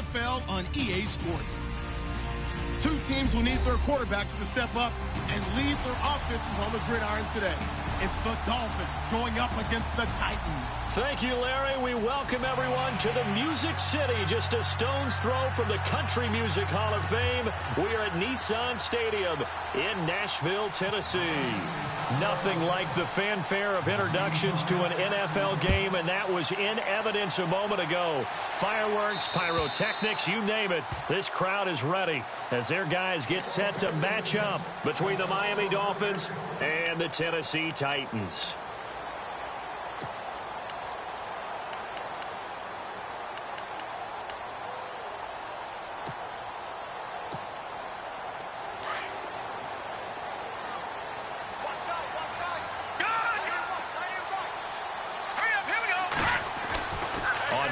NFL on EA Sports. Two teams will need their quarterbacks to step up and lead their offenses on the gridiron today. It's the Dolphins going up against the Titans. Thank you, Larry. We welcome everyone to the Music City, just a stone's throw from the Country Music Hall of Fame. We are at Nissan Stadium in Nashville, Tennessee. Nothing like the fanfare of introductions to an NFL game, and that was in evidence a moment ago. Fireworks, pyrotechnics, you name it. This crowd is ready as their guys get set to match up between the Miami Dolphins and the Tennessee Titans.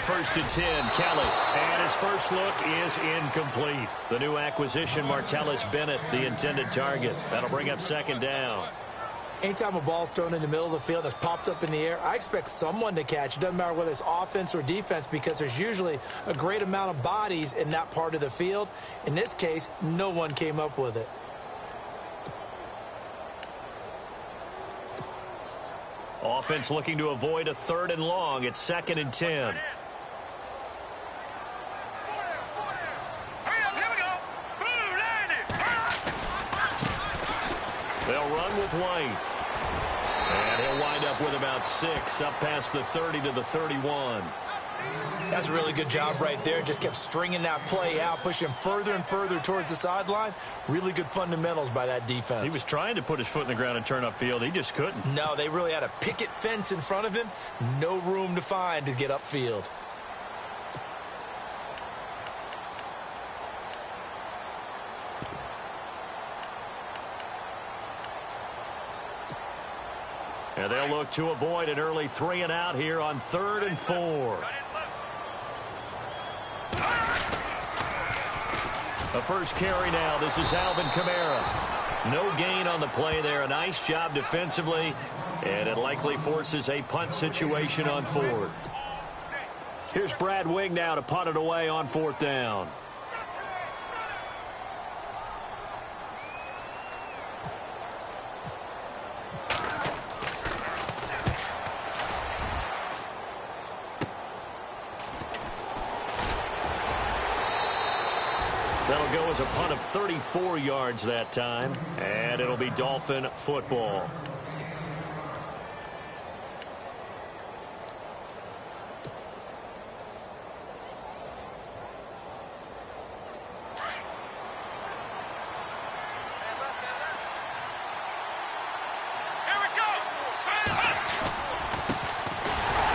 First and 10, Kelly, and his first look is incomplete. The new acquisition, Martellus Bennett, the intended target. That'll bring up second down. Anytime a ball's thrown in the middle of the field that's popped up in the air, I expect someone to catch. It doesn't matter whether it's offense or defense, because there's usually a great amount of bodies in that part of the field. In this case, no one came up with it. Offense looking to avoid a third and long. It's second and 10. They'll run with White. And he'll wind up with about 6, up past the 30 to the 31. That's a really good job right there. Just kept stringing that play out, pushing him further and further towards the sideline. Really good fundamentals by that defense. He was trying to put his foot in the ground and turn upfield. He just couldn't. No, they really had a picket fence in front of him. No room to find to get upfield. And they'll look to avoid an early 3 and out here on 3rd and 4. The first carry now. This is Alvin Kamara. No gain on the play there. A nice job defensively. And it likely forces a punt situation on 4th. Here's Brad Wing now to punt it away on 4th down. That'll go as a punt of 34 yards that time, and it'll be Dolphin football.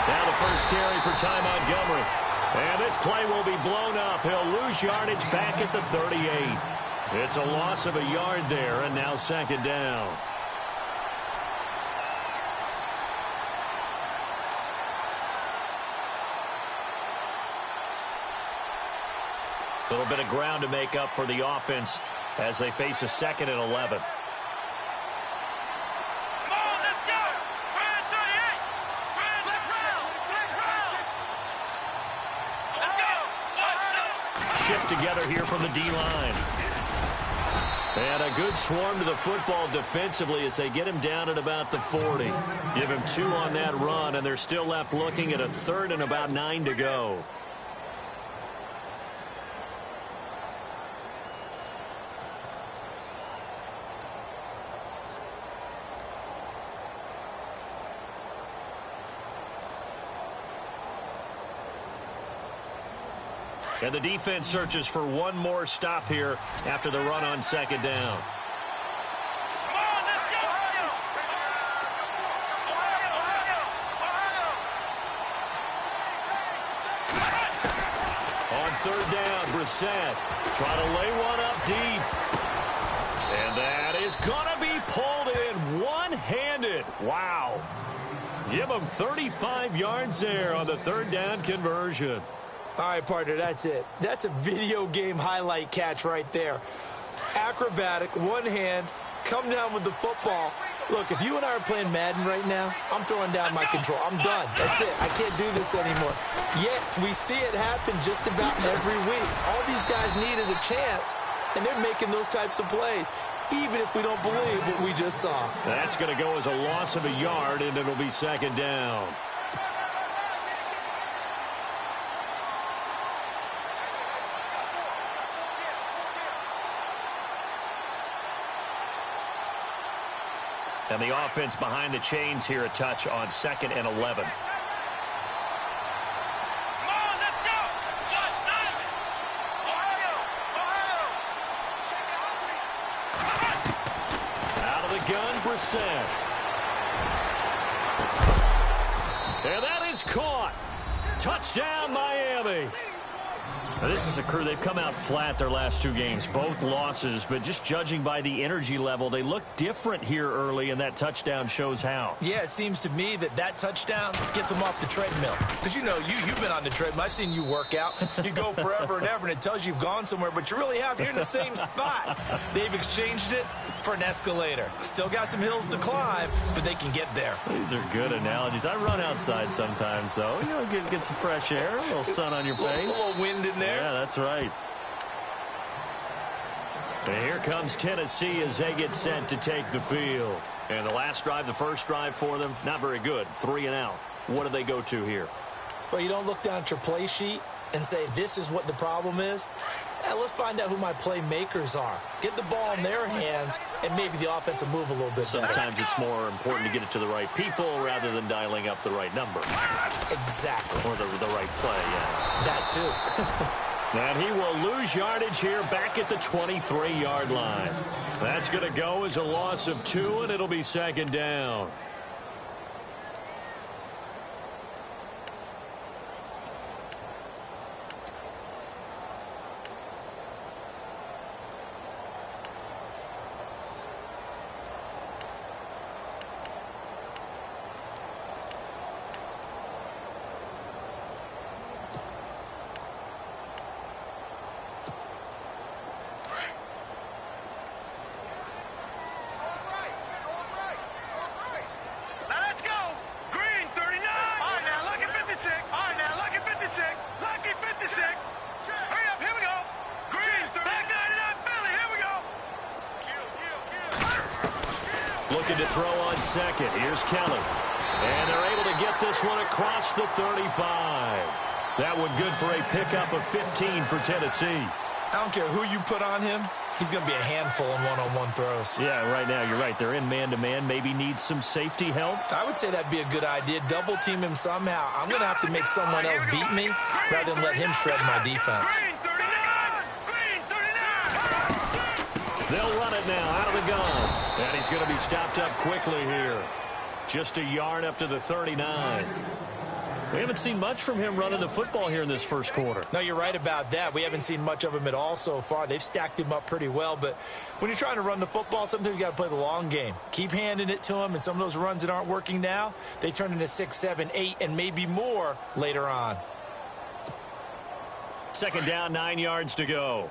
Now the first carry for Ty Montgomery. And this play will be blown up. He'll lose yardage back at the 38. It's a loss of a yard there, and now second down. A little bit of ground to make up for the offense as they face a 2nd and 11. Together here from the D-line. And a good swarm to the football defensively as they get him down at about the 40. Give him 2 on that run, and they're still left looking at a 3rd and about 9 to go. And the defense searches for one more stop here after the run on 2nd down. On 3rd down, Brissett trying to lay one up deep. And that is going to be pulled in one-handed. Wow. Give him 35 yards there on the 3rd down conversion. All right, partner, that's it. That's a video game highlight catch right there. Acrobatic, one hand, come down with the football, Look, if you and I are playing Madden right now, I'm throwing down my control. I'm done. That's it. I can't do this anymore. Yet, we see it happen just about every week. All these guys need is a chance, and they're making those types of plays, even if we don't believe what we just saw. That's going to go as a loss of a yard, and it'll be second down. And the offense behind the chains here, a touch on 2nd and 11. Out of the gun, Brissett. And that is caught. Touchdown, Miami. Now, this is a crew, they've come out flat their last 2 games, both losses, but just judging by the energy level, they look different here early, and that touchdown shows how. Yeah, it seems to me that touchdown gets them off the treadmill. Because, you know, you've been on the treadmill. I've seen you work out. You go forever and ever, and it tells you you've gone somewhere, but you really have. You're in the same spot. They've exchanged it for an escalator. Still got some hills to climb, but they can get there. These are good analogies. I run outside sometimes, though. You know, get some fresh air, a little sun on your face. A little wind in there. Yeah, that's right. And here comes Tennessee as they get set to take the field. And the last drive, the first drive for them, not very good. 3 and out. What do they go to here? Well, you don't look down at your play sheet and say, this is what the problem is. Now, let's find out who my playmakers are. Get the ball in their hands, and maybe the offense will move a little bit better. Sometimes it's more important to get it to the right people rather than dialing up the right number. Exactly. Or the right play, yeah. That, too. And he will lose yardage here back at the 23-yard line. That's going to go as a loss of 2, and it'll be second down. Looking to throw on second. Here's Kelly. And they're able to get this one across the 35. That one good for a pickup of 15 for Tennessee. I don't care who you put on him. He's going to be a handful in one-on-one throws. Yeah, right now, you're right. They're in man-to-man. Maybe needs some safety help. I would say that'd be a good idea. Double-team him somehow. I'm going to have to make someone else beat me rather than let him shred my defense. They'll run it now out of the gun. And he's going to be stopped up quickly here. Just a yard up to the 39. We haven't seen much from him running the football here in this first quarter. No, you're right about that. We haven't seen much of him at all so far. They've stacked him up pretty well. But when you're trying to run the football, sometimes you got to play the long game. Keep handing it to him. And some of those runs that aren't working now, they turn into 6, 7, 8, and maybe more later on. Second down, 9 yards to go.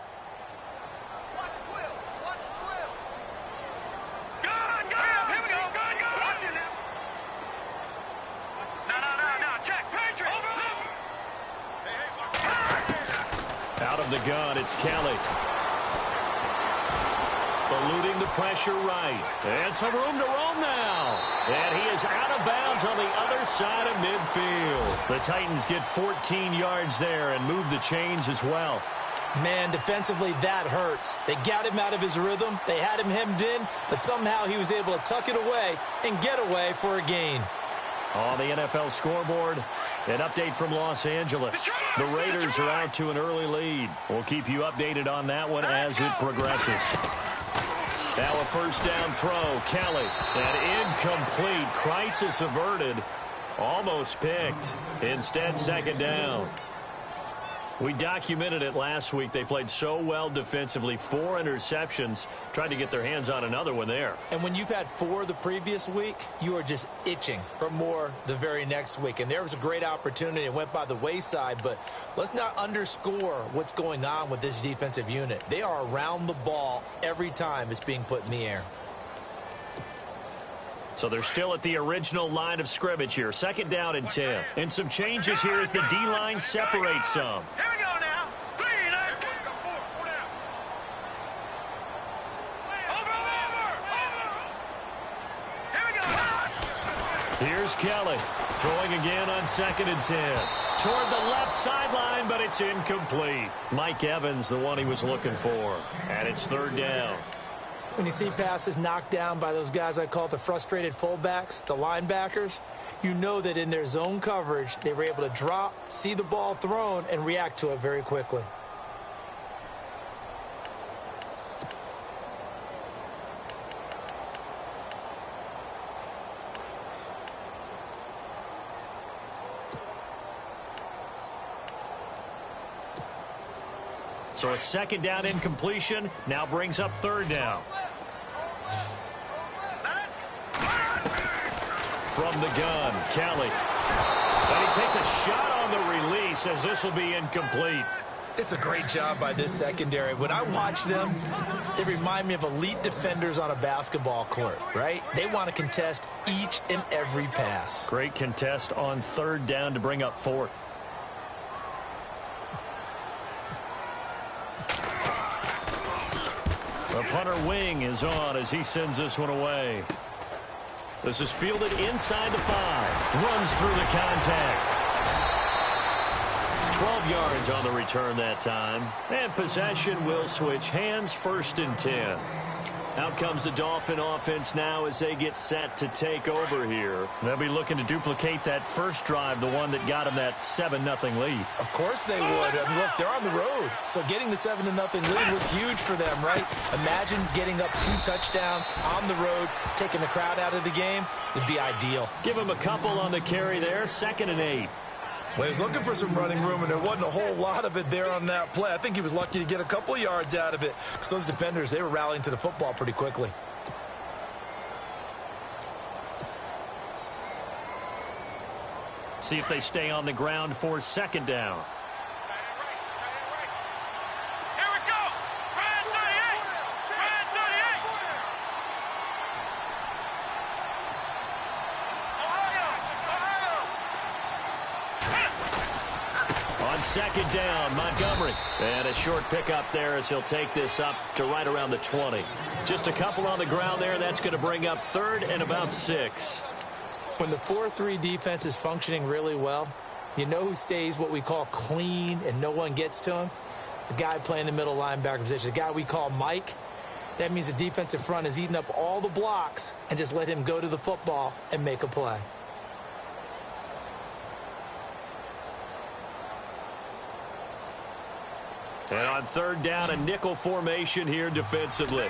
Out of the gun, it's Kelly. Eluding the pressure right. And some room to roam now. And he is out of bounds on the other side of midfield. The Titans get 14 yards there and move the chains as well. Man, defensively, that hurts. They got him out of his rhythm. They had him hemmed in, but somehow he was able to tuck it away and get away for a gain. On the NFL scoreboard, an update from Los Angeles. The Raiders are out to an early lead. We'll keep you updated on that one as it progresses. Now a first down throw. Kelly. And incomplete. Crisis averted. Almost picked. Instead, second down. We documented it last week. They played so well defensively. 4 interceptions. Tried to get their hands on another one there. And when you've had 4 the previous week, you are just itching for more the very next week. And there was a great opportunity. It went by the wayside. But let's not underscore what's going on with this defensive unit. They are around the ball every time it's being put in the air. So they're still at the original line of scrimmage here. 2nd down and 10. And some changes here as the D-line separates some. Here we go now. Clean up. Over. Here we go. Here's Kelly throwing again on 2nd and 10. Toward the left sideline, but it's incomplete. Mike Evans, the one he was looking for. And it's 3rd down. When you see passes knocked down by those guys I call the frustrated fullbacks, the linebackers, you know that in their zone coverage, they were able to drop, see the ball thrown, and react to it very quickly. So a 2nd down incompletion now brings up 3rd down. From the gun, Kelly. And he takes a shot on the release as this will be incomplete. It's a great job by this secondary. When I watch them, they remind me of elite defenders on a basketball court, right? They want to contest each and every pass. Great contest on 3rd down to bring up 4th. The punter wing is on as he sends this one away. This is fielded inside the 5. Runs through the contact. 12 yards on the return that time. And possession will switch hands. 1st and 10. Out comes the Dolphin offense now as they get set to take over here. They'll be looking to duplicate that first drive, the one that got them that 7-0 lead. Of course they would. I mean, look, they're on the road. So getting the 7-0 lead was huge for them, right? Imagine getting up 2 touchdowns on the road, taking the crowd out of the game. It'd be ideal. Give him a couple on the carry there. 2nd and 8. Well, he was looking for some running room, and there wasn't a whole lot of it there on that play. I think he was lucky to get a couple of yards out of it. So those defenders, they were rallying to the football pretty quickly. See if they stay on the ground for 2nd down. Here we go. Brand 38. Brand 38. On 2nd down, Montgomery. And a short pickup there as he'll take this up to right around the 20. Just a couple on the ground there. That's going to bring up 3rd and about 6. When the 4-3 defense is functioning really well, you know who stays what we call clean and no one gets to him? The guy playing the middle linebacker position, the guy we call Mike. That means the defensive front is eating up all the blocks and just let him go to the football and make a play. And on 3rd down, a nickel formation here defensively.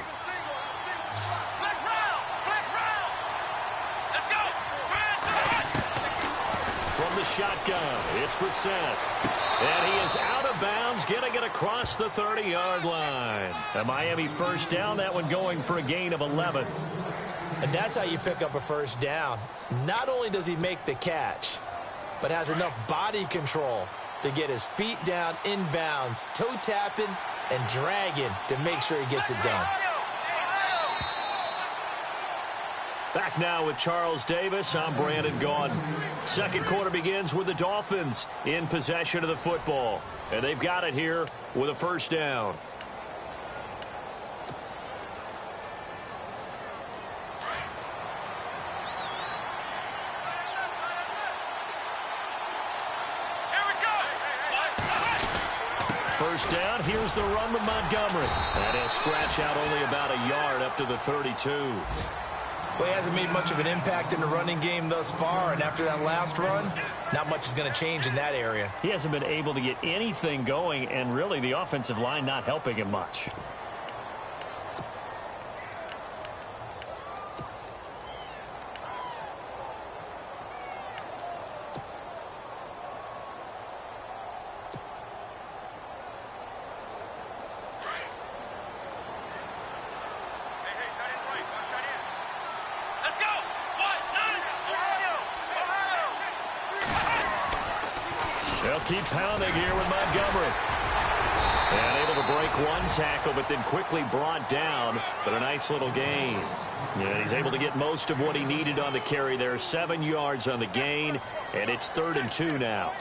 From the shotgun, it's Brissett. And he is out of bounds, getting it across the 30-yard line. A Miami 1st down, that one going for a gain of 11. And that's how you pick up a 1st down. Not only does he make the catch, but has enough body control to get his feet down inbounds, toe tapping and dragging to make sure he gets it done. Back now with Charles Davis. I'm Brandon Gaudin. 2nd quarter begins with the Dolphins in possession of the football. And they've got it here with a 1st down. First down, here's the run with Montgomery. And he'll scratch out only about a yard up to the 32. Well, he hasn't made much of an impact in the running game thus far, and after that last run, not much is going to change in that area. He hasn't been able to get anything going, and really the offensive line not helping him much. They'll keep pounding here with Montgomery. And able to break one tackle, but then quickly brought down. But a nice little gain. And he's able to get most of what he needed on the carry there. 7 yards on the gain, and it's 3rd and 2 now.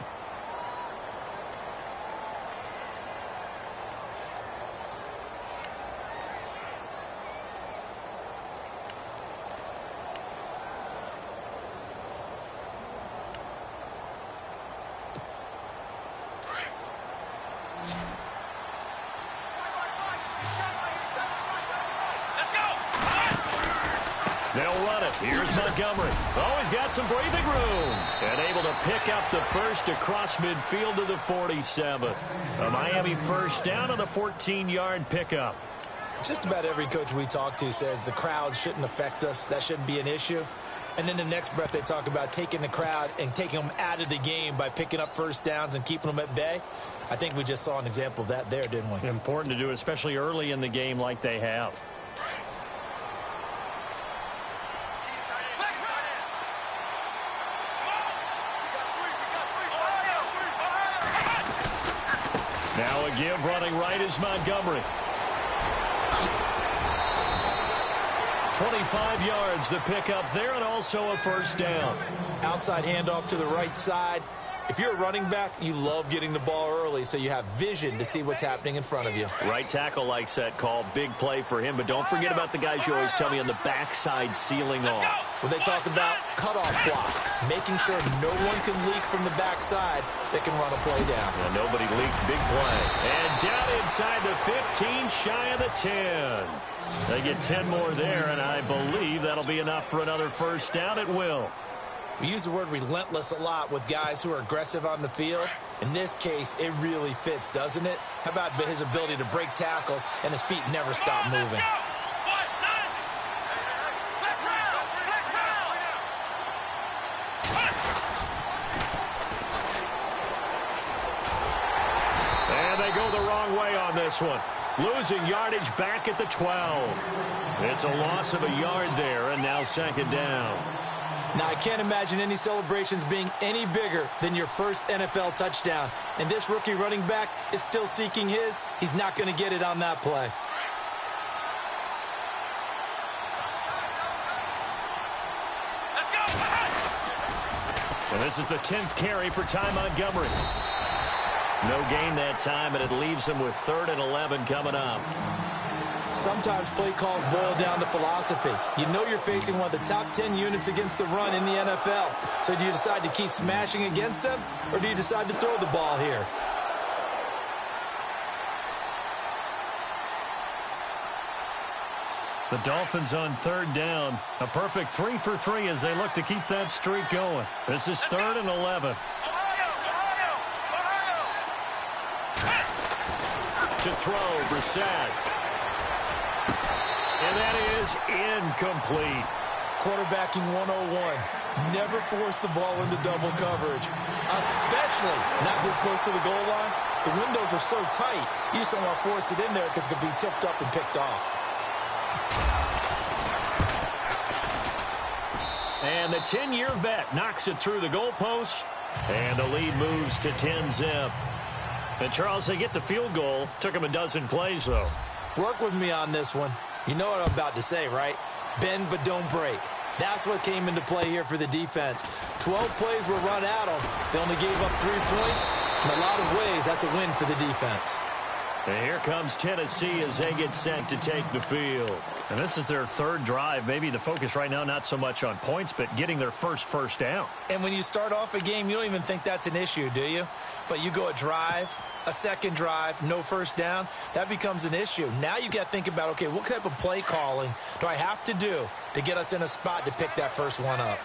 They'll run it. Here's Montgomery. Oh, he's got some breathing room. And able to pick up the first across midfield to the 47. A Miami first down on the 14-yard pickup. Just about every coach we talk to says the crowd shouldn't affect us. That shouldn't be an issue. And then the next breath they talk about taking the crowd and taking them out of the game by picking up first downs and keeping them at bay. I think we just saw an example of that there, didn't we? Important to do, especially early in the game like they have. Now a give running right is Montgomery. 25 yards the pickup there, and also a first down. Outside handoff to the right side. If you're a running back, you love getting the ball early so you have vision to see what's happening in front of you. Right tackle likes that call. Big play for him, but don't forget about the guys you always tell me on the backside sealing off. When they talk about cutoff blocks, making sure no one can leak from the backside that can run a play down. And nobody leaked. Big play. And down inside the 15, shy of the 10. They get 10 more there, and I believe that'll be enough for another first down. It will. We use the word relentless a lot with guys who are aggressive on the field. In this case, it really fits, doesn't it? How about his ability to break tackles and his feet never stop moving? And they go the wrong way on this one. Losing yardage back at the 12. It's a loss of a yard there, and now 2nd down. Now, I can't imagine any celebrations being any bigger than your first NFL touchdown. And this rookie running back is still seeking his. He's not going to get it on that play. And this is the 10th carry for Ty Montgomery. No gain that time, and it leaves him with 3rd and 11 coming up. Sometimes play calls boil down to philosophy. You know you're facing one of the top 10 units against the run in the NFL. So do you decide to keep smashing against them, or do you decide to throw the ball here? The Dolphins on 3rd down. A perfect 3 for 3 as they look to keep that streak going. This is 3rd and 11. To throw, Brissett. And that is incomplete. Quarterbacking 101. Never force the ball into double coverage, especially not this close to the goal line. The windows are so tight, you just don't want to force it in there because it could be tipped up and picked off. And the 10-year vet knocks it through the goalpost, and the lead moves to 10-zip. And, Charles, they get the field goal. Took them a dozen plays, though. Work with me on this one. You know what I'm about to say, right? Bend but don't break. That's what came into play here for the defense. 12 plays were run at them. They only gave up 3 points. In a lot of ways, that's a win for the defense. And here comes Tennessee as they get set to take the field. And this is their 3rd drive. Maybe the focus right now not so much on points, but getting their first down. And when you start off a game, you don't even think that's an issue, do you? But you go a drive, a 2nd drive, no first down, that becomes an issue. Now you've got to think about, okay, what type of play calling do I have to do to get us in a spot to pick that first one up?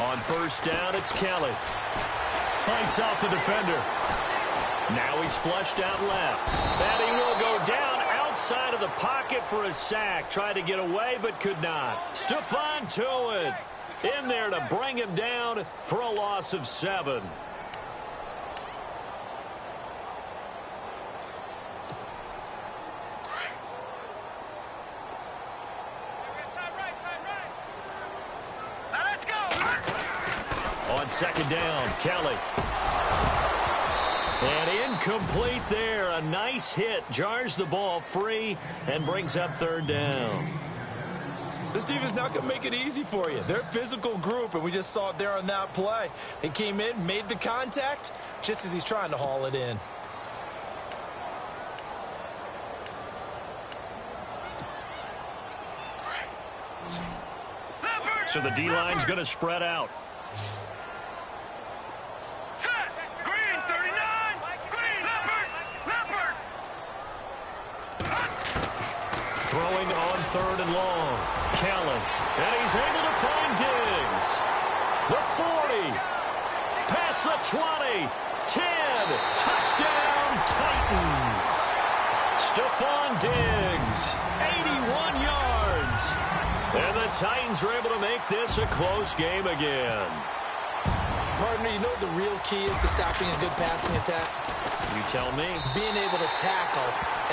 On 1st down, it's Kelly. Fights off the defender. Now he's flushed out left. And he will go down outside of the pocket for a sack. Tried to get away, but could not. Stephon Tuitt in there to bring him down for a loss of 7. second down. Kelly. And incomplete there. A nice hit. Jars the ball free and brings up third down. This defense is not going to make it easy for you. They're a physical group, and we just saw it there on that play. They came in, made the contact, just as he's trying to haul it in. So the D-line's going to spread out. Green, 39. Green, Leopard. Throwing on third and long. Kelly. And he's able to find Diggs. The 40. Past the 20. 10. Touchdown, Titans. Stephon Diggs. 81 yards. And the Titans are able to make this a close game again. Partner, you know what the real key is to stopping a good passing attack? You tell me. Being able to tackle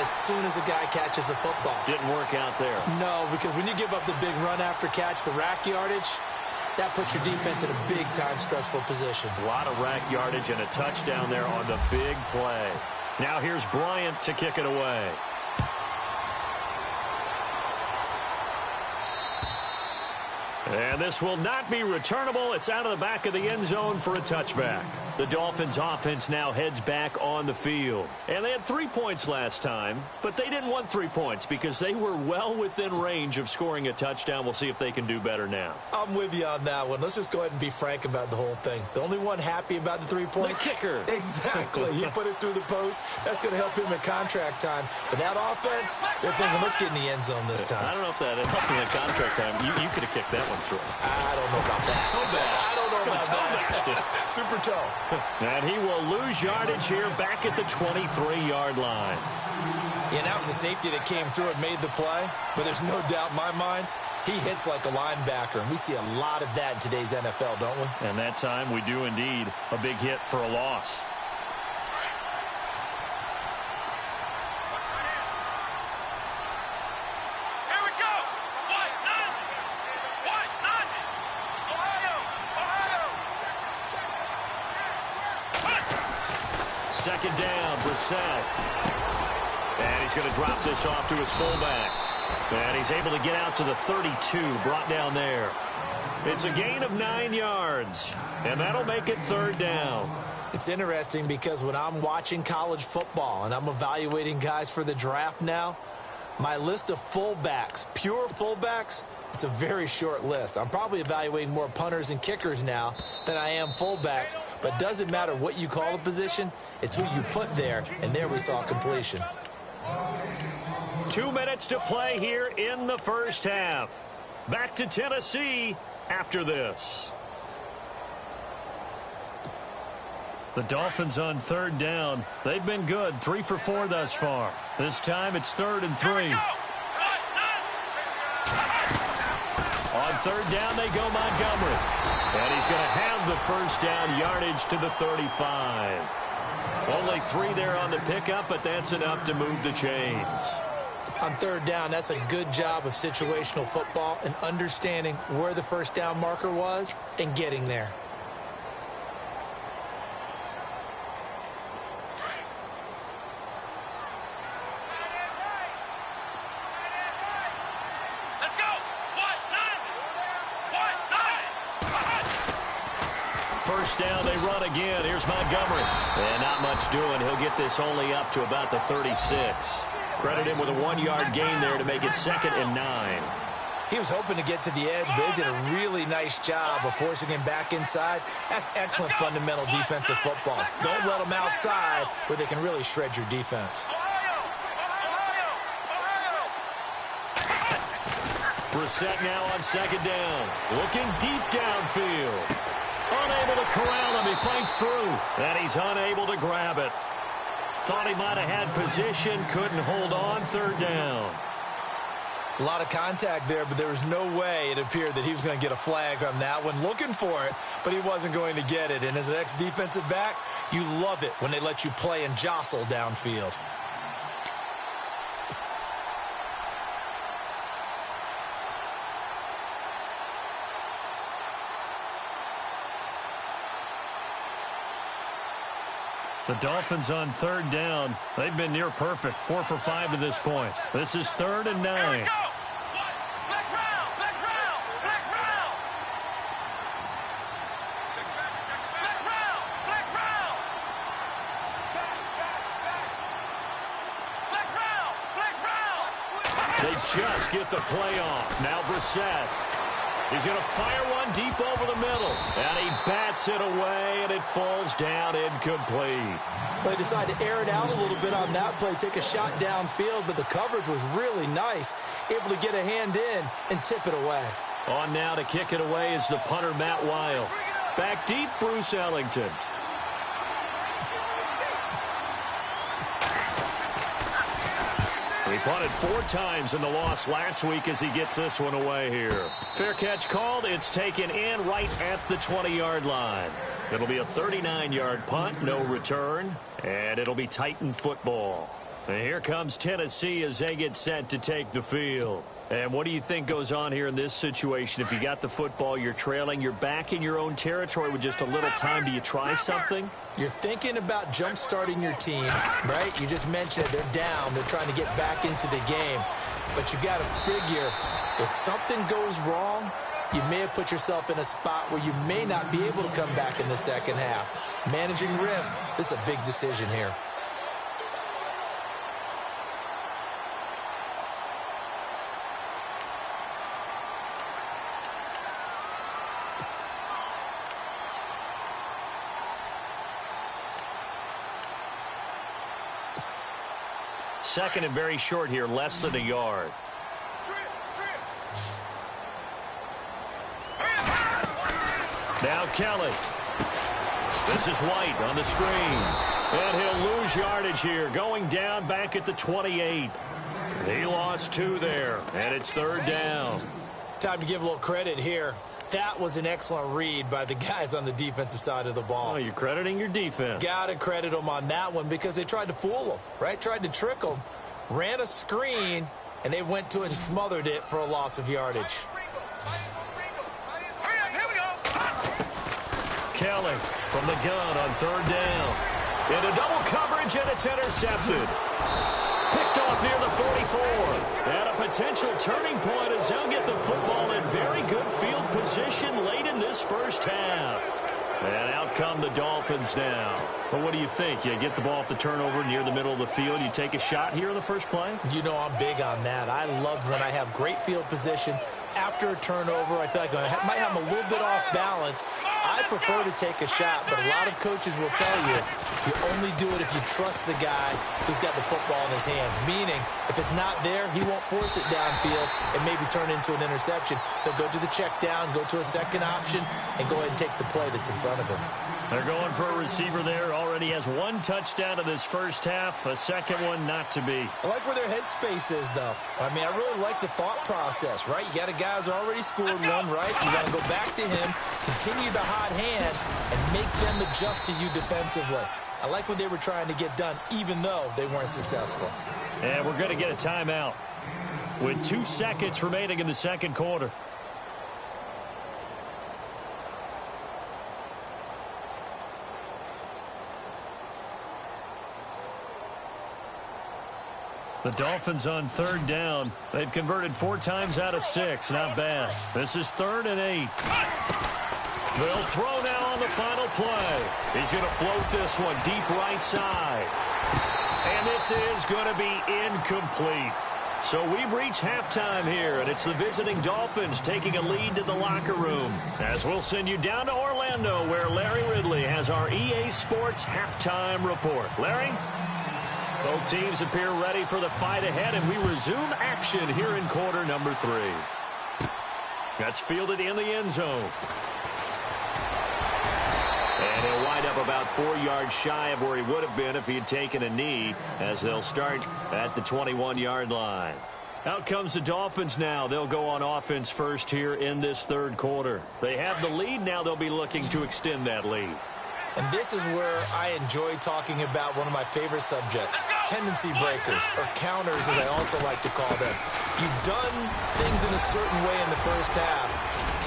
as soon as a guy catches the football. Didn't work out there. No, because when you give up the big run after catch, the rack yardage, that puts your defense in a big-time stressful position. A lot of rack yardage and a touchdown there on the big play. Now here's Bryant to kick it away. And this will not be returnable. It's out of the back of the end zone for a touchback. The Dolphins offense now heads back on the field. And they had 3 points last time, but they didn't want 3 points because they were well within range of scoring a touchdown. We'll see if they can do better now. I'm with you on that one. Let's just go ahead and be frank about the whole thing. The only one happy about the 3-point? The kicker. Exactly. He put it through the post. That's going to help him in contract time. But that offense, they're thinking, let's get in the end zone this time. I don't know if that helped him in contract time. You could have kicked that one through. I don't know about that. I don't know about that. Super toe. And he will lose yardage here back at the 23-yard line. Yeah, that was a safety that came through and made the play. But there's no doubt in my mind, he hits like a linebacker. And we see a lot of that in today's NFL, don't we? And that time we do indeed. A big hit for a loss. Second down, Brissett. And he's going to drop this off to his fullback. And he's able to get out to the 32, brought down there. It's a gain of 9 yards. And that'll make it third down. It's interesting because when I'm watching college football and I'm evaluating guys for the draft now, my list of fullbacks, pure fullbacks, it's a very short list. I'm probably evaluating more punters and kickers now than I am fullbacks. But doesn't matter what you call a position, it's who you put there. And there we saw completion. 2 minutes to play here in the first half. Back to Tennessee after this. The Dolphins on third down. They've been good, 3 for 4 thus far. This time it's 3rd and 3. On third down, they go Montgomery. And he's going to have the first down yardage to the 35. Only 3 there on the pickup, but that's enough to move the chains. On third down, that's a good job of situational football and understanding where the first down marker was and getting there. First down, they run again. Here's Montgomery. And not much doing. He'll get this only up to about the 36. Credit him with a 1-yard gain there to make it 2nd and 9. He was hoping to get to the edge, but they did a really nice job of forcing him back inside. That's excellent fundamental defensive football. Don't let them outside where they can really shred your defense. Brissett now on second down. Looking deep downfield. Unable to corral him. He fights through. And he's unable to grab it. Thought he might have had position. Couldn't hold on. Third down. A lot of contact there, but there was no way it appeared that he was going to get a flag on that one. Looking for it, but he wasn't going to get it. And as an ex-defensive back, you love it when they let you play and jostle downfield. The Dolphins on third down. They've been near perfect, 4 for 5 to this point. This is 3rd and 9. Here we go. Flex round, flex round, flex round. Flex round, flex round. Flex round, flex round. They just get the play off. Now Brissett. He's going to fire one deep over the middle. And he bats it away, and it falls down incomplete. They decided to air it out a little bit on that play, take a shot downfield, but the coverage was really nice, able to get a hand in and tip it away. On now to kick it away is the punter, Matt Weil. Back deep, Bruce Ellington. He punted 4 times in the loss last week as he gets this one away here. Fair catch called. It's taken in right at the 20-yard line. It'll be a 39-yard punt, no return, and it'll be Titan football. And here comes Tennessee as they get set to take the field. And what do you think goes on here in this situation? If you got the football, you're trailing, you're back in your own territory with just a little time. Do you try something? You're thinking about jump-starting your team, right? You just mentioned it. They're down. They're trying to get back into the game. But you got to figure, if something goes wrong, you may have put yourself in a spot where you may not be able to come back in the second half. Managing risk, this is a big decision here. Second and very short here, less than a yard. Now Kelly. This is White on the screen. And he'll lose yardage here, going down back at the 28. He lost 2 there, and it's 3rd down. Time to give a little credit here. That was an excellent read by the guys on the defensive side of the ball. Oh, you're crediting your defense. Got to credit them on that one because they tried to fool them, right? Tried to trick them, ran a screen, and they went to it and smothered it for a loss of yardage. Kelly from the gun on 3rd down. Into double coverage, and it's intercepted. Picked off near the 44. And a potential turning point as they'll get the football in very good field position late in this first half. And out come the Dolphins now. But what do you think? You get the ball off the turnover near the middle of the field. You take a shot here in the first play? You know I'm big on that. I love when I have great field position. After a turnover, I feel like I might have a little bit off balance. I prefer to take a shot, but a lot of coaches will tell you, you only do it if you trust the guy who's got the football in his hands. Meaning, if it's not there, he won't force it downfield and maybe turn into an interception. He'll go to the check down, go to a second option, and go ahead and take the play that's in front of him. They're going for a receiver there. Already has 1 touchdown in this first half. A second one not to be. I like where their headspace is, though. I mean, I really like the thought process, right? You got a guy who's already scored one, right? You got to go back to him, continue the hot hand, and make them adjust to you defensively. I like what they were trying to get done, even though they weren't successful. And we're going to get a timeout with 2 seconds remaining in the second quarter. The Dolphins on 3rd down. They've converted 4 times out of 6. Not bad. This is 3rd and 8. They'll throw now on the final play. He's going to float this one deep right side. And this is going to be incomplete. So we've reached halftime here, and it's the visiting Dolphins taking a lead to the locker room. As we'll send you down to Orlando, where Larry Ridley has our EA Sports halftime report. Larry? Both teams appear ready for the fight ahead, and we resume action here in quarter number 3. That's fielded in the end zone. And he'll wind up about 4 yards shy of where he would have been if he had taken a knee, as they'll start at the 21-yard line. Out comes the Dolphins now. They'll go on offense first here in this 3rd quarter. They have the lead. Now they'll be looking to extend that lead. And this is where I enjoy talking about one of my favorite subjects, tendency breakers, or counters as I also like to call them. You've done things in a certain way in the first half,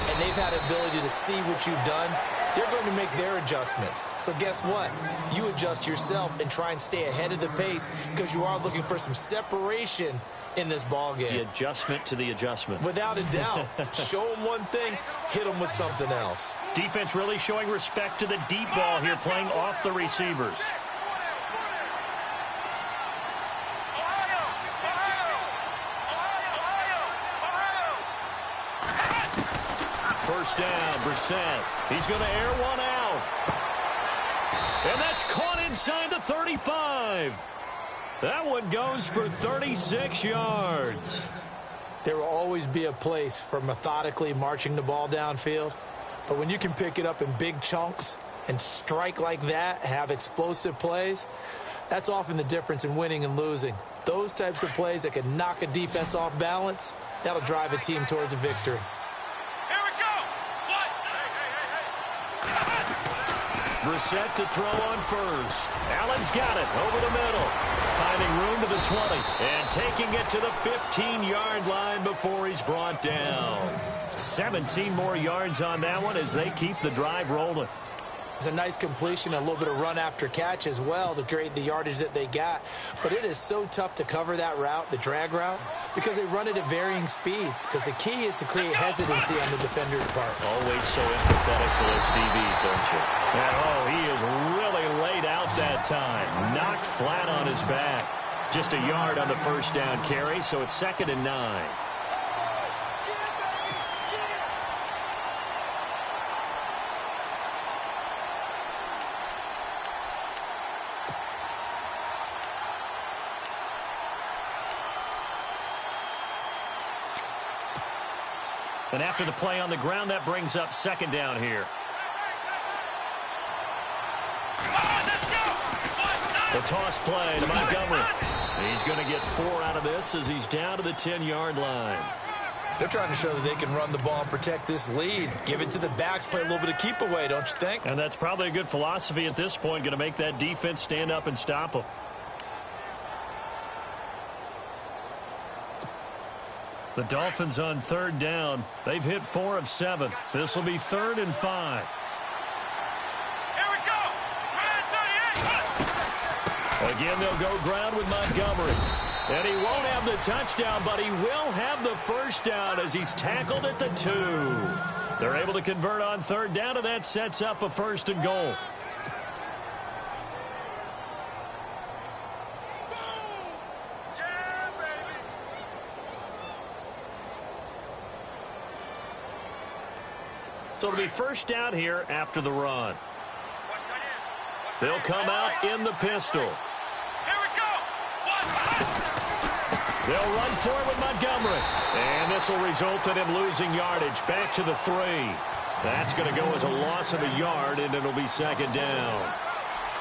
and they've had ability to see what you've done they're going to make their adjustments. So guess what? You adjust yourself and try and stay ahead of the pace because you are looking for some separation in this ball game. The adjustment to the adjustment. Without a doubt. Show them one thing, hit them with something else. Defense really showing respect to the deep ball here, playing off the receivers. First down, Brissett. He's going to air one out. And that's caught inside the 35. That one goes for 36 yards. There will always be a place for methodically marching the ball downfield. But when you can pick it up in big chunks and strike like that, have explosive plays, that's often the difference in winning and losing. Those types of plays that can knock a defense off balance, that'll drive a team towards a victory. Brissett to throw on first. Allen's got it over the middle. Finding room to the 20 and taking it to the 15-yard line before he's brought down. 17 more yards on that one as they keep the drive rolling. It's a nice completion, a little bit of run after catch as well to create the yardage that they got. But it is so tough to cover that route, the drag route, because they run it at varying speeds. Because the key is to create hesitancy on the defender's part. Always so empathetic for those DBs, aren't you? And oh, he is really laid out that time. Knocked flat on his back. Just a yard on the first down carry, so it's 2nd and 9. And after the play on the ground, that brings up 2nd down here. The toss play to Montgomery. He's going to get 4 out of this as he's down to the 10-yard line. They're trying to show that they can run the ball and protect this lead. Give it to the backs, play a little bit of keep away, don't you think? And that's probably a good philosophy at this point, going to make that defense stand up and stop them. The Dolphins on 3rd down. They've hit 4 of 7. This will be 3rd and 5. Here we go. Again, they'll go ground with Montgomery. And he won't have the touchdown, but he will have the first down as he's tackled at the 2. They're able to convert on 3rd down, and that sets up a 1st and goal. So it'll be 1st down here after the run. They'll come out in the pistol. Here we go. They'll run for it with Montgomery. And this will result in him losing yardage back to the 3. That's going to go as a loss of a yard, and it'll be 2nd down.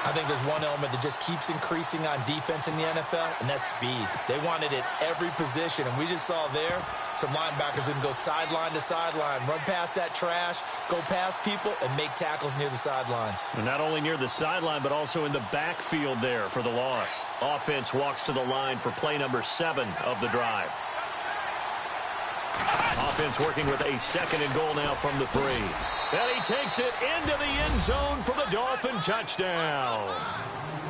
I think there's one element that just keeps increasing on defense in the NFL, and that's speed. They want it at every position, and we just saw there some linebackers who can go sideline to sideline, run past that trash, go past people, and make tackles near the sidelines. And not only near the sideline, but also in the backfield there for the loss. Offense walks to the line for play number 7 of the drive. Offense working with a 2nd and goal now from the 3. And he takes it into the end zone for the Dolphin touchdown.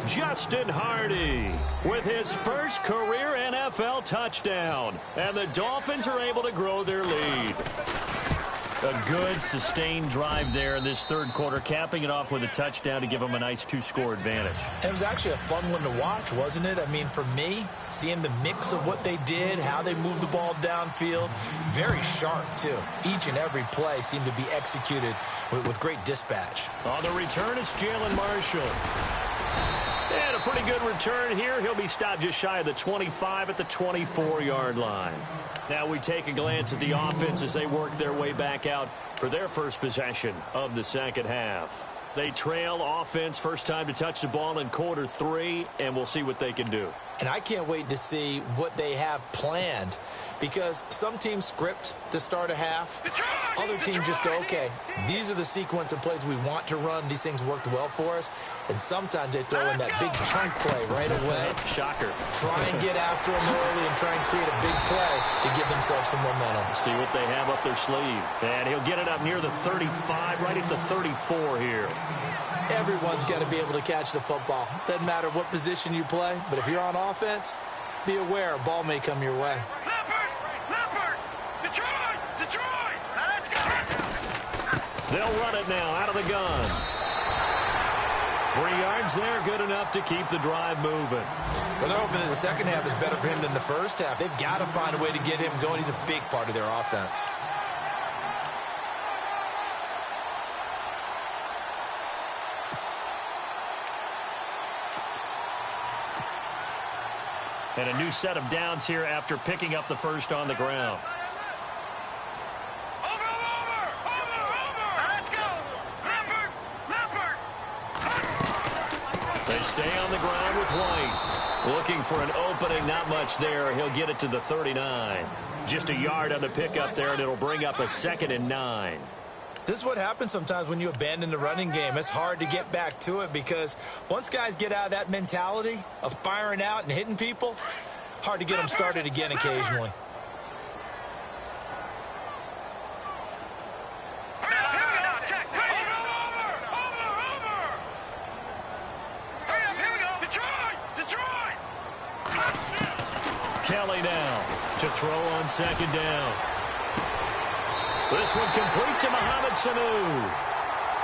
Justin Hardy with his first career NFL touchdown. And the Dolphins are able to grow their lead. A good, sustained drive there in this 3rd quarter, capping it off with a touchdown to give them a nice 2-score advantage. It was actually a fun one to watch, wasn't it? I mean, for me, seeing the mix of what they did, how they moved the ball downfield, very sharp, too. Each and every play seemed to be executed with great dispatch. On the return, it's Jalen Marshall. And a pretty good return here. He'll be stopped just shy of the 25 at the 24-yard line. Now we take a glance at the offense as they work their way back out for their first possession of the 2nd half. They trail offense, first time to touch the ball in quarter 3, and we'll see what they can do. And I can't wait to see what they have planned, because some teams script to start a half. Other teams just go, okay, these are the sequence of plays we want to run. These things worked well for us. And sometimes they throw in that big chunk play right away. Shocker. Try and get after them early and try and create a big play to give themselves some momentum. See what they have up their sleeve. And he'll get it up near the 35, right at the 34 here. Everyone's got to be able to catch the football. Doesn't matter what position you play, but if you're on offense, be aware a ball may come your way. They'll run it now out of the gun. 3 yards there, good enough to keep the drive moving. Well, they're hoping that the second half is better for him than the first half. They've got to find a way to get him going. He's a big part of their offense. And a new set of downs here after picking up the first on the ground. They stay on the ground with White. Looking for an opening, not much there. He'll get it to the 39. Just a yard on the pickup there, and it'll bring up a 2nd and 9. This is what happens sometimes when you abandon the running game. It's hard to get back to it because once guys get out of that mentality of firing out and hitting people, hard to get them started again occasionally. Kelly now to throw on 2nd down. This one complete to Mohamed Sanu.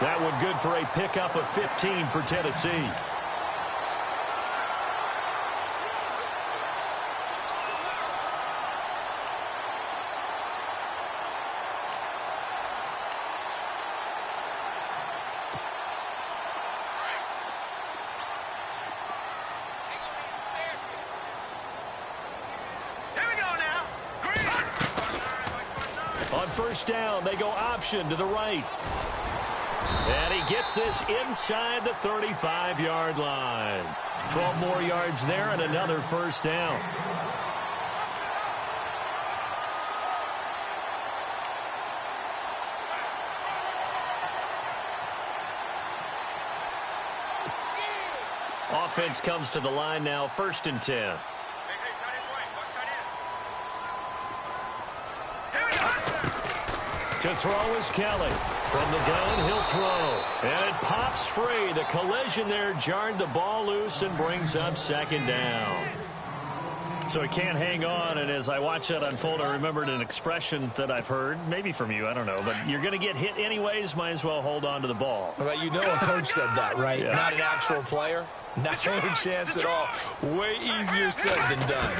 That one good for a pickup of 15 for Tennessee. First down, they go option to the right. And he gets this inside the 35-yard line. 12 more yards there and another first down. Offense comes to the line now, 1st and 10. To throw is Kelly. From the gun, he'll throw. And it pops free. The collision there jarred the ball loose and brings up 2nd down. So he can't hang on, and as I watch that unfold, I remembered an expression that I've heard, maybe from you, I don't know, but you're going to get hit anyways, might as well hold on to the ball. Well, you know a coach said that, right? Yeah. Not an actual player. Not any chance at all. Way easier said than done.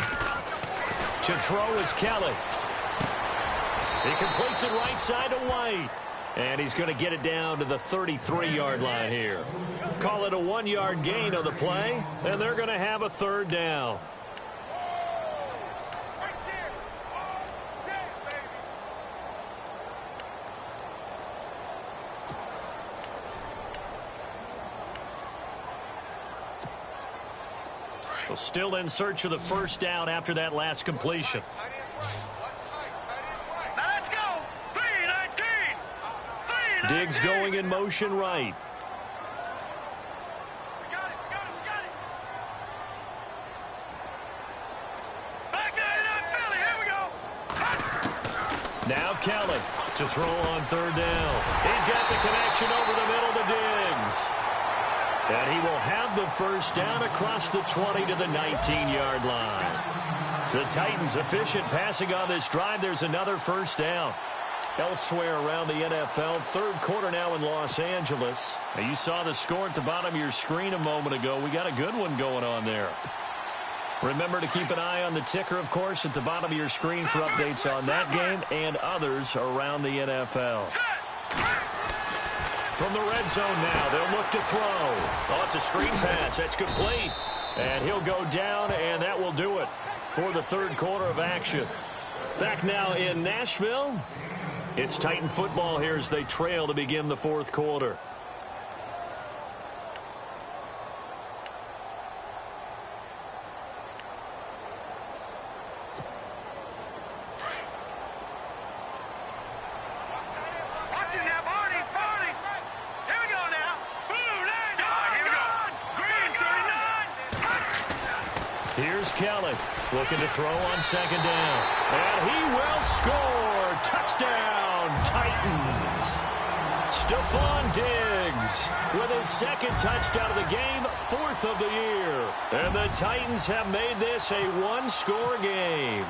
To throw is Kelly. He completes it right side to White. And he's going to get it down to the 33-yard line here. Call it a 1-yard gain on the play, and they're going to have a 3rd down. Well, still in search of the first down after that last completion. Diggs going in motion right. Now Kelly to throw on 3rd down. He's got the connection over the middle to Diggs. And he will have the first down across the 20 to the 19-yard line. The Titans efficient passing on this drive. There's another first down. Elsewhere around the NFL, 3rd quarter now in Los Angeles. Now you saw the score at the bottom of your screen a moment ago. We got a good one going on there. Remember to keep an eye on the ticker, of course, at the bottom of your screen for updates on that game and others around the NFL. From the red zone now, they'll look to throw. Oh, it's a screen pass. That's complete. And he'll go down, and that will do it for the 3rd quarter of action. Back now in Nashville. It's Titan football here as they trail to begin the 4th quarter. Here's Kelly looking to throw on second down. And he will score. Touchdown, Titans. Stephon Diggs with his second touchdown of the game, 4th of the year. And the Titans have made this a one-score game.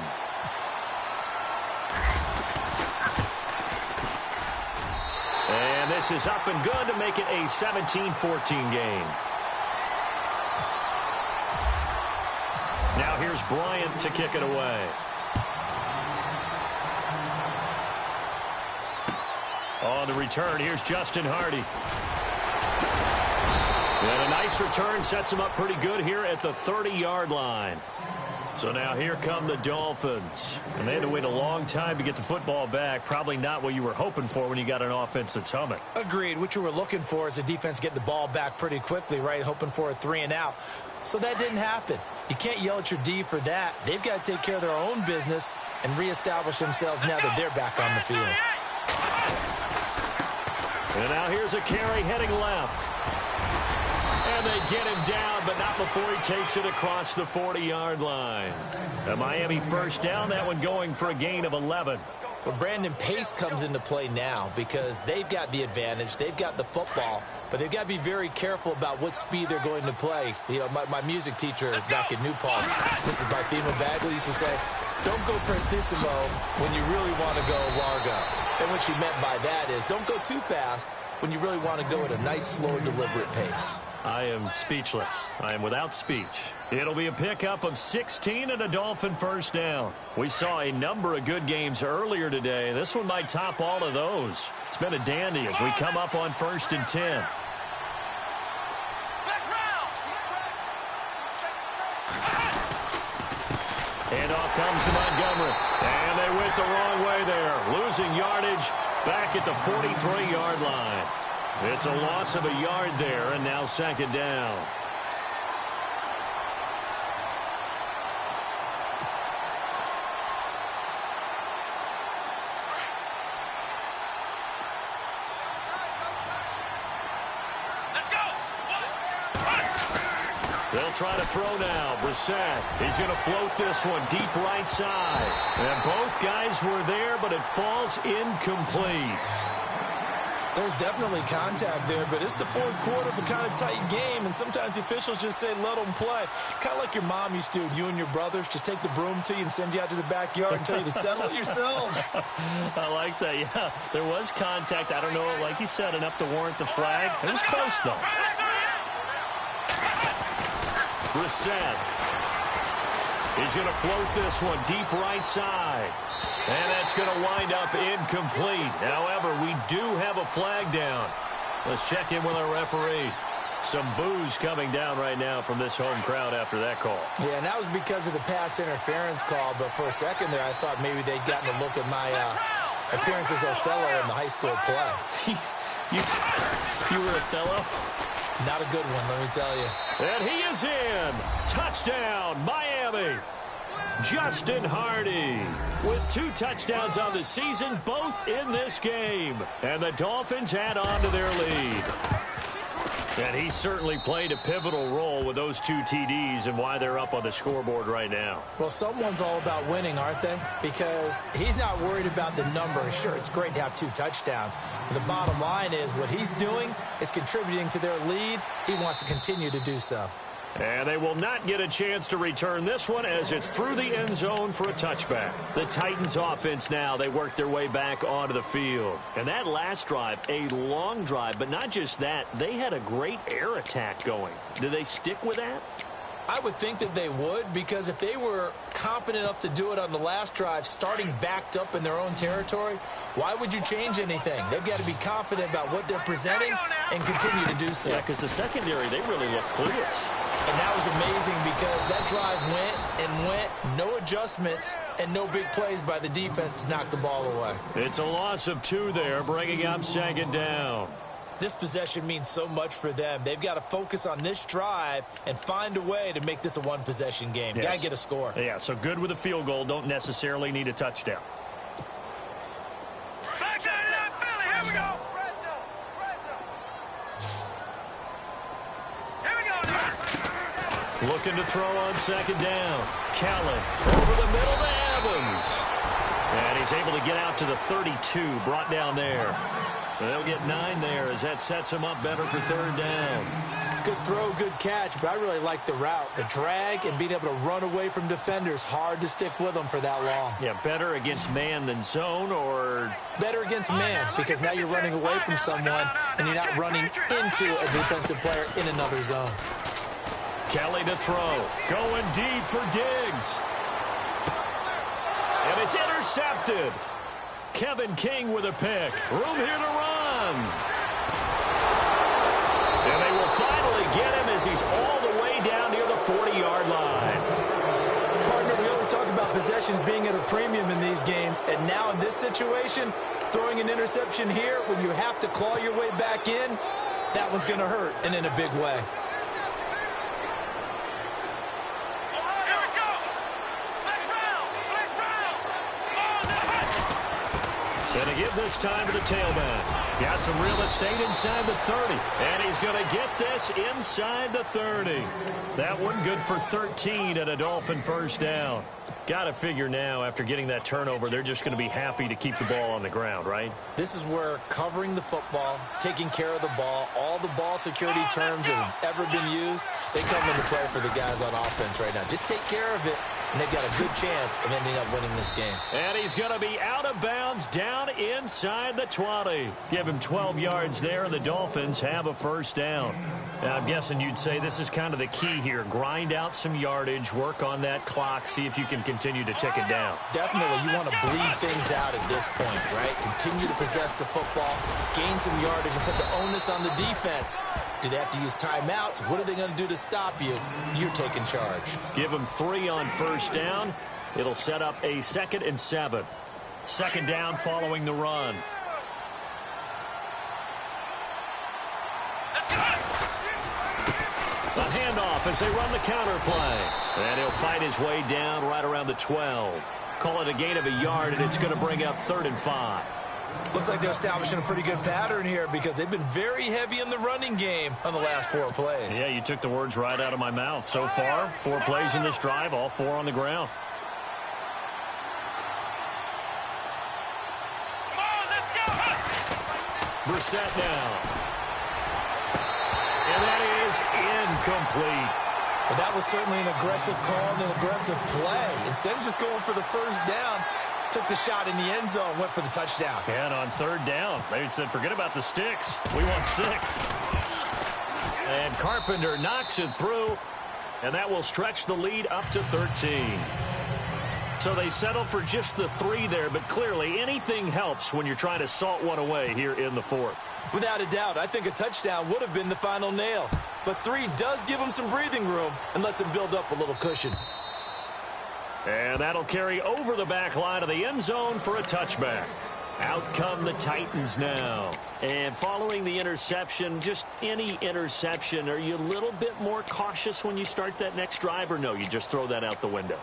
And this is up and good to make it a 17-14 game. Now here's Bryant to kick it away. On the return, here's Justin Hardy. And a nice return sets him up pretty good here at the 30-yard line. So now here come the Dolphins. And they had to wait a long time to get the football back. Probably not what you were hoping for when you got an offense that's humming. Agreed. What you were looking for is the defense get the ball back pretty quickly, right? Hoping for a 3-and-out. So that didn't happen. You can't yell at your D for that. They've got to take care of their own business and reestablish themselves now that they're back on the field. And now here's a carry heading left. And they get him down, but not before he takes it across the 40-yard line. A Miami first down, that one going for a gain of 11. Well, Brandon, pace comes into play now because they've got the advantage. They've got the football, but they've got to be very careful about what speed they're going to play. You know, my music teacher back in New Paltz, Mrs. Bifema Bagley, used to say, don't go prestissimo when you really want to go largo. And what she meant by that is don't go too fast when you really want to go at a nice, slow, deliberate pace. I am speechless. I am without speech. It'll be a pickup of 16 and a Dolphin first down. We saw a number of good games earlier today. This one might top all of those. It's been a dandy as we come up on 1st and 10. Handoff comes to Montgomery. And they went the wrong way there. Losing yardage back at the 43-yard line. It's a loss of a yard there, and now second down. Let's go. They'll try to throw now. Brissett, he's going to float this one deep right side. And both guys were there, but it falls incomplete. There's definitely contact there, but it's the 4th quarter of a kind of tight game, and sometimes the officials just say, let them play. Kind of like your mom used to with you and your brothers. Just take the broom to you and send you out to the backyard and tell you to settle it yourselves. I like that, yeah. There was contact. I don't know, like you said, enough to warrant the flag. It was close, though. Brissett. He's going to float this one deep right side. And that's going to wind up incomplete. However, we do have a flag down. Let's check in with our referee. Some boos coming down right now from this home crowd after that call. Yeah, and that was because of the pass interference call. But for a second there, I thought maybe they'd gotten a look at my appearance as Othello in the high school play. You were Othello? Not a good one, let me tell you. And he is in. Touchdown, Miami. Justin Hardy with 2 touchdowns on the season, both in this game. And the Dolphins add on to their lead. And he certainly played a pivotal role with those 2 TDs and why they're up on the scoreboard right now. Well, someone's all about winning, aren't they? Because he's not worried about the number. Sure, it's great to have 2 touchdowns. But the bottom line is what he's doing is contributing to their lead. He wants to continue to do so. And they will not get a chance to return this one as it's through the end zone for a touchback. The Titans offense now, they work their way back onto the field. And that last drive, a long drive, but not just that, they had a great air attack going. Do they stick with that? I would think that they would, because if they were competent enough to do it on the last drive, starting backed up in their own territory, why would you change anything? They've got to be confident about what they're presenting and continue to do so. Yeah, because the secondary, they really look clueless. And that was amazing because that drive went and went, no adjustments and no big plays by the defense to knock the ball away. It's a loss of 2 there, bringing up second down. This possession means so much for them. They've got to focus on this drive and find a way to make this a one-possession game. Yes. Got to get a score. Yeah, so good with a field goal. Don't necessarily need a touchdown. Back to Philly. Here we go. Here we go. Looking to throw on second down. Kelly over the middle to Evans. And he's able to get out to the 32, brought down there. They'll get 9 there as that sets him up better for third down. Good throw, good catch, but I really like the route. The drag and being able to run away from defenders, hard to stick with them for that long. Yeah, better against man than zone, or better against man, because now you're running away from someone and you're not running into a defensive player in another zone. Kelly to throw. Going deep for Diggs. And it's intercepted. Kevin King with a pick. Room here to run. And they will finally get him as he's all the way down near the 40-yard line. Partner, we always talk about possessions being at a premium in these games, and now in this situation, throwing an interception here when you have to claw your way back in, that one's going to hurt, and in a big way. Going to give this time to the tailback. Got some real estate inside the 30. And he's going to get this inside the 30. That one good for 13 at a Dolphin first down. Got to figure now, after getting that turnover, they're just going to be happy to keep the ball on the ground, right? This is where covering the football, taking care of the ball, all the ball security terms that have ever been used, they come into play for the guys on offense right now. Just take care of it, and they've got a good chance of ending up winning this game. And he's going to be out of bounds down inside the 20. Give him 12 yards there, and the Dolphins have a first down. Now, I'm guessing you'd say this is kind of the key here. Grind out some yardage, work on that clock, see if you can continue to tick it down. Definitely, you want to bleed things out at this point, right? Continue to possess the football, gain some yardage, and put the onus on the defense. Do they have to use timeouts? What are they going to do to stop you? You're taking charge. Give them 3 on first down. It'll set up a 2nd and 7. Second down following the run. A handoff as they run the counter play. And he'll fight his way down right around the 12. Call it a gain of a yard, and it's going to bring up 3rd and 5. Looks like they're establishing a pretty good pattern here because they've been very heavy in the running game on the last 4 plays. Yeah, you took the words right out of my mouth. So far, 4 plays in this drive, all 4 on the ground. Come on, let's go! Brissett now. And that is incomplete. But that was certainly an aggressive call and an aggressive play. Instead of just going for the first down, took the shot in the end zone, went for the touchdown. And on 3rd down, they said, forget about the sticks. We want 6. And Carpenter knocks it through, and that will stretch the lead up to 13. So they settle for just the 3 there, but clearly anything helps when you're trying to salt one away here in the 4th. Without a doubt, I think a touchdown would have been the final nail. But 3 does give them some breathing room and lets them build up a little cushion. And that'll carry over the back line of the end zone for a touchback. Out come the Titans now. And following the interception, just any interception, are you a little bit more cautious when you start that next drive, or no, you just throw that out the window?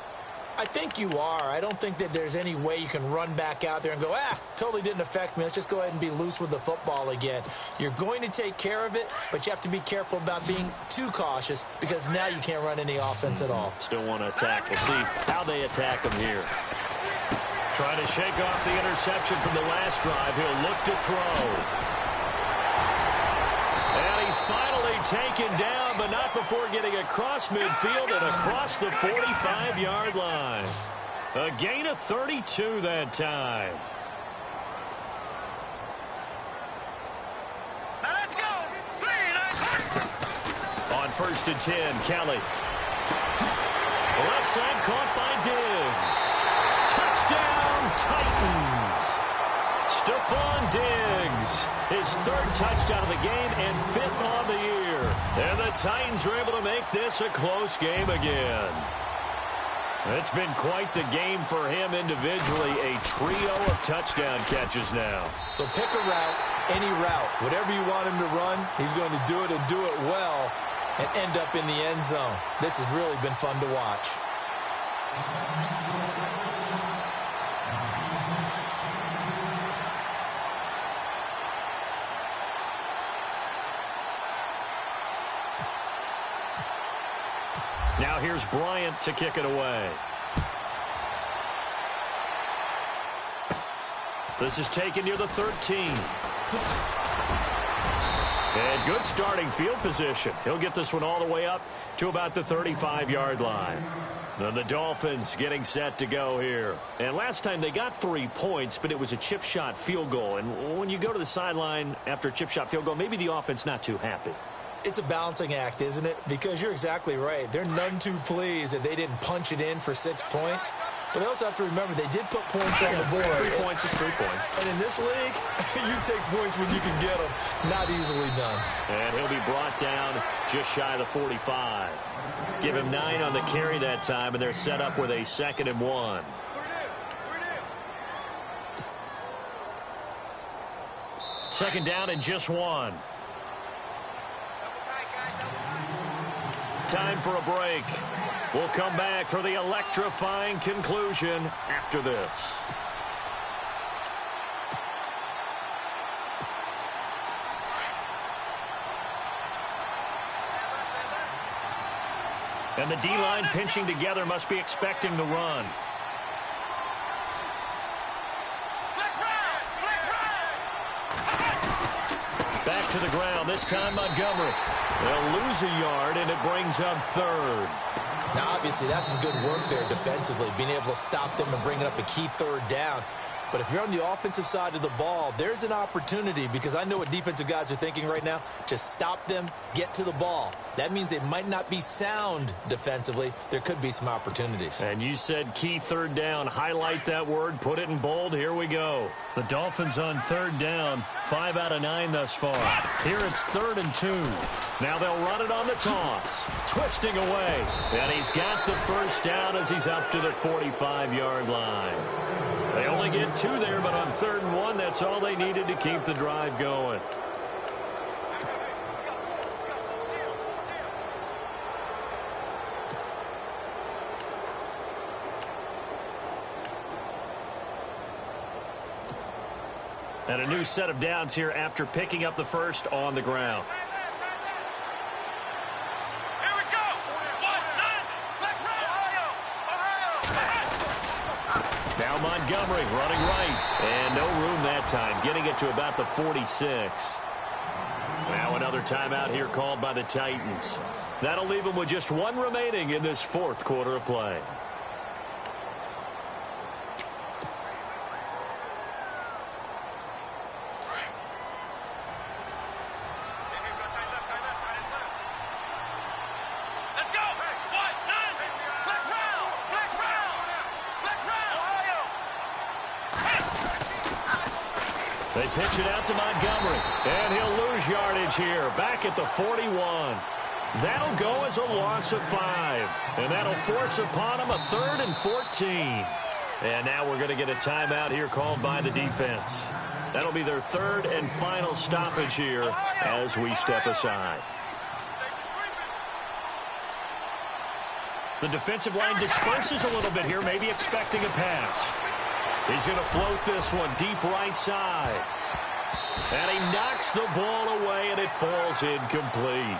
I think you are. I don't think that there's any way you can run back out there and go, totally didn't affect me. Let's just go ahead and be loose with the football again. You're going to take care of it, but you have to be careful about being too cautious because now you can't run any offense at all. Still want to attack. We'll see how they attack them here. Trying to shake off the interception from the last drive. He'll look to throw. And he's finally taken down, but not before getting across midfield and across the 45-yard line. A gain of 32 that time. Now let's go! 3, On 1st and 10, Kelly. Left side caught by Diggs. Touchdown, Titans. Stephon Diggs, his 3rd touchdown of the game and 5th on the year. And the Titans are able to make this a close game again. It's been quite the game for him individually, a trio of touchdown catches now. So pick a route, any route. Whatever you want him to run, he's going to do it and do it well and end up in the end zone. This has really been fun to watch. Now here's Bryant to kick it away. This is taken near the 13. And good starting field position. He'll get this one all the way up to about the 35-yard line. Then the Dolphins getting set to go here. And last time they got 3 points, but it was a chip shot field goal. And when you go to the sideline after a chip shot field goal, maybe the offense not too happy. It's a balancing act, isn't it? Because you're exactly right. They're none too pleased that they didn't punch it in for 6 points. But they also have to remember they did put points on the board. 3 points is 3 points. And in this league, you take points when you can get them. Not easily done. And he'll be brought down just shy of the 45. Give him 9 on the carry that time, and they're set up with a 2nd and 1. Second down and just 1. Time for a break. We'll come back for the electrifying conclusion after this. And the D-line pinching together must be expecting the run. Back to the ground, this time Montgomery. They'll lose a yard, and it brings up 3rd. Now, obviously, that's some good work there defensively, being able to stop them and bring it up a key 3rd down. But if you're on the offensive side of the ball, there's an opportunity, because I know what defensive guys are thinking right now. Just stop them, get to the ball. That means they might not be sound defensively. There could be some opportunities. And you said key 3rd down. Highlight that word, put it in bold. Here we go. The Dolphins on 3rd down, 5 out of 9 thus far. Here it's 3rd and 2. Now they'll run it on the toss. Twisting away. And he's got the 1st down as he's up to the 45-yard line. They only get 2 there, but on 3rd and 1, that's all they needed to keep the drive going. And a new set of downs here after picking up the 1st on the ground. Here we go. 1-9. Now Montgomery running right. And no room that time, getting it to about the 46. Now another timeout here called by the Titans. That'll leave them with just 1 remaining in this 4th quarter of play. They pitch it out to Montgomery, and he'll lose yardage here, back at the 41. That'll go as a loss of 5, and that'll force upon him a 3rd and 14. And now we're going to get a timeout here called by the defense. That'll be their 3rd and final stoppage here as we step aside. The defensive line disperses a little bit here, maybe expecting a pass. He's going to float this one deep right side. And he knocks the ball away, and it falls incomplete.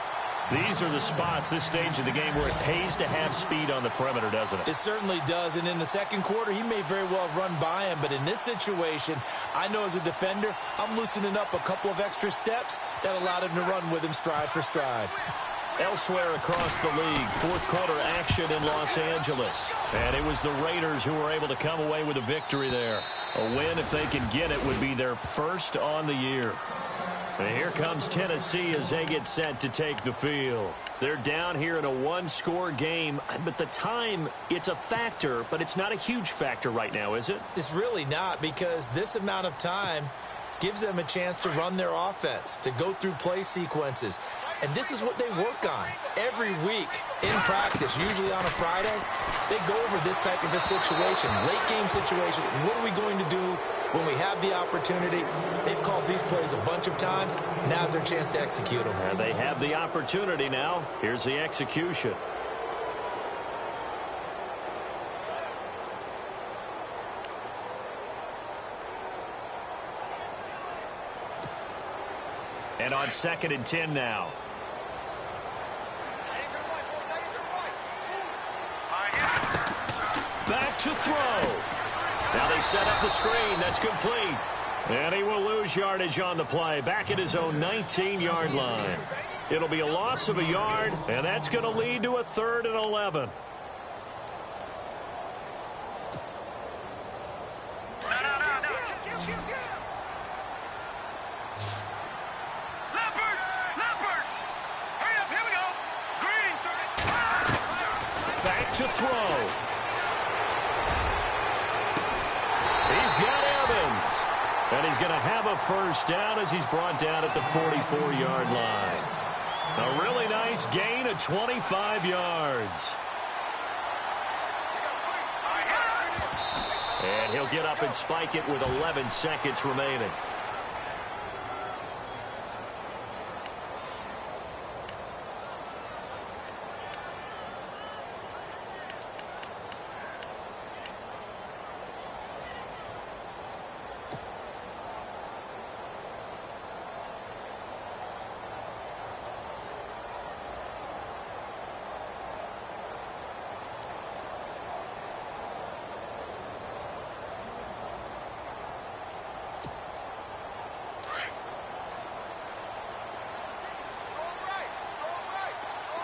These are the spots, this stage of the game, where it pays to have speed on the perimeter, doesn't it? It certainly does, and in the 2nd quarter, he may very well run by him, but in this situation, I know as a defender, I'm loosening up a couple of extra steps that allowed him to run with him stride for stride. Elsewhere across the league, 4th quarter action in Los Angeles. And it was the Raiders who were able to come away with a victory there. A win, if they can get it, would be their 1st on the year. And here comes Tennessee as they get set to take the field. They're down here in a 1-score game, but the time, it's a factor, but it's not a huge factor right now, is it? It's really not, because this amount of time gives them a chance to run their offense, to go through play sequences. And this is what they work on every week in practice, usually on a Friday. They go over this type of a situation, late game situation. What are we going to do when we have the opportunity? They've called these plays a bunch of times. Now's their chance to execute them. And they have the opportunity now. Here's the execution. And on 2nd and 10 now. to throw. Now they set up the screen. That's complete. And he will lose yardage on the play, back at his own 19-yard line. It'll be a loss of a yard, and that's going to lead to a 3rd and 11. To throw. He's got Evans. And he's going to have a first down as he's brought down at the 44-yard line. A really nice gain of 25 yards. And he'll get up and spike it with 11 seconds remaining.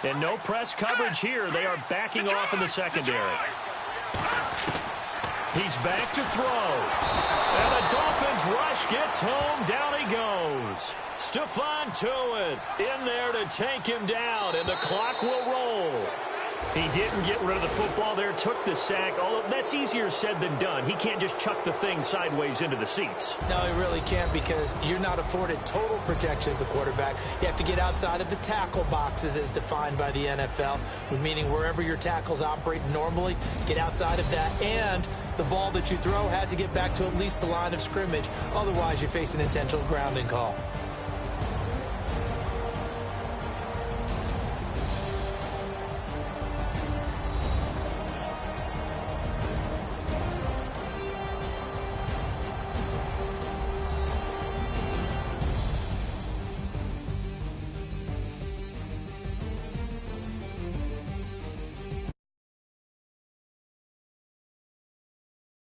And no press coverage here. They are backing off in the secondary. He's back to throw. And the Dolphins rush gets home. Down he goes. Stephon Tuitt in there to take him down, and the clock will roll. He didn't get rid of the football there, took the sack. Although that's easier said than done. He can't just chuck the thing sideways into the seats. No, he really can't, because you're not afforded total protection as a quarterback. You have to get outside of the tackle boxes as defined by the NFL, meaning wherever your tackles operate normally, get outside of that, and the ball that you throw has to get back to at least the line of scrimmage. Otherwise, you face an intentional grounding call.